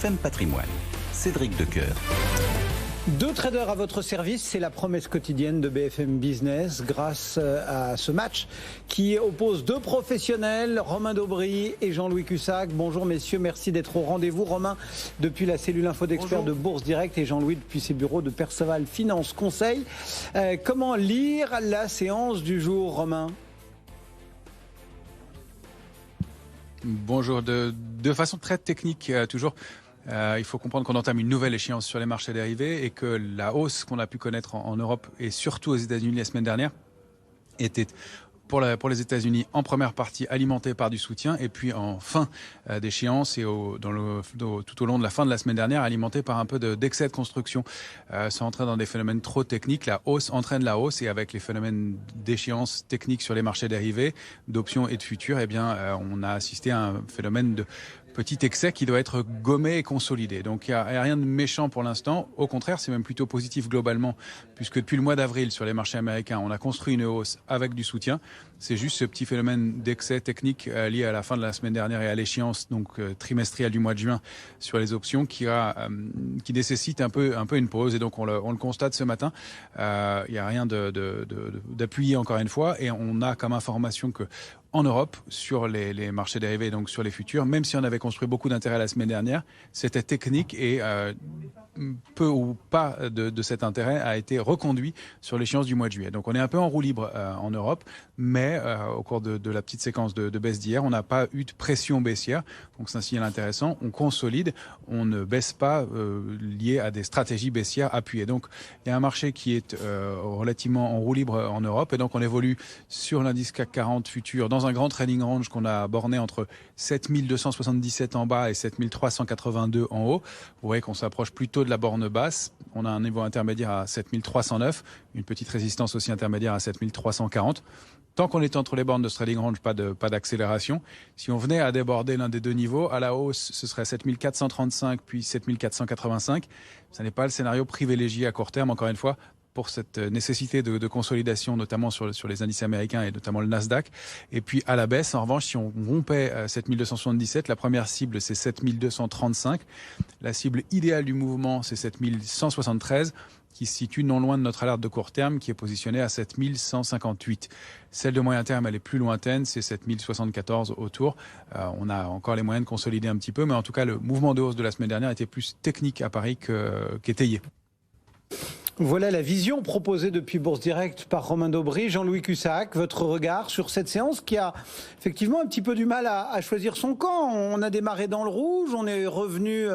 FM Patrimoine, Cédric Decoeur. Deux traders à votre service, c'est la promesse quotidienne de BFM Business grâce à ce match qui oppose deux professionnels, Romain Daubry et Jean-Louis Cussac. Bonjour messieurs, merci d'être au rendez-vous. Romain depuis la cellule info d'experts de Bourse Direct et Jean-Louis depuis ses bureaux de Perceval Finance Conseil. Comment lire la séance du jour, Romain ? Bonjour, de façon très technique toujours. Il faut comprendre qu'on entame une nouvelle échéance sur les marchés dérivés et que la hausse qu'on a pu connaître en Europe et surtout aux États-Unis la semaine dernière était pour les États-Unis en première partie alimentée par du soutien et puis en fin d'échéance et tout au long de la fin de la semaine dernière alimentée par un peu d'excès de construction. Sans entrer dans des phénomènes trop techniques, la hausse entraîne la hausse et avec les phénomènes d'échéance technique sur les marchés dérivés, d'options et de futurs, eh bien, on a assisté à un phénomène de petit excès qui doit être gommé et consolidé. Donc il n'y a rien de méchant pour l'instant. Au contraire, c'est même plutôt positif globalement, puisque depuis le mois d'avril sur les marchés américains, on a construit une hausse avec du soutien. C'est juste ce petit phénomène d'excès technique lié à la fin de la semaine dernière et à l'échéance trimestrielle du mois de juin sur les options qui nécessite un peu une pause. Et donc on le constate ce matin. Il n'y a rien d'appuyé encore une fois. Et on a comme information que en Europe, sur les marchés dérivés, donc sur les futurs, même si on avait construit beaucoup d'intérêt la semaine dernière, c'était technique et peu ou pas de cet intérêt a été reconduit sur l'échéance du mois de juillet. Donc on est un peu en roue libre en Europe, mais au cours de la petite séquence de baisse d'hier, on n'a pas eu de pression baissière. Donc c'est un signal intéressant. On consolide, on ne baisse pas lié à des stratégies baissières appuyées. Donc il y a un marché qui est relativement en roue libre en Europe et donc on évolue sur l'indice CAC 40 futur dans un grand trading range qu'on a borné entre 7277 en bas et 7382 en haut. Vous voyez qu'on s'approche plutôt de la borne basse. On a un niveau intermédiaire à 7309, une petite résistance aussi intermédiaire à 7340. Tant qu'on est entre les bornes de ce trading range, pas d'accélération. Si on venait à déborder l'un des deux niveaux, à la hausse, ce serait 7435 puis 7485. Ce n'est pas le scénario privilégié à court terme, encore une fois, pour cette nécessité de consolidation, notamment sur les indices américains et notamment le Nasdaq. Et puis à la baisse, en revanche, si on rompait 7277, la première cible c'est 7235. La cible idéale du mouvement c'est 7173, qui se situe non loin de notre alerte de court terme, qui est positionnée à 7158. Celle de moyen terme, elle est plus lointaine, c'est 7074 autour. On a encore les moyens de consolider un petit peu, mais en tout cas, le mouvement de hausse de la semaine dernière était plus technique à Paris qu'étayé. Voilà la vision proposée depuis Bourse Direct par Romain Daubry. Jean-Louis Cussac, votre regard sur cette séance qui a effectivement un petit peu du mal à choisir son camp. On a démarré dans le rouge, on est revenu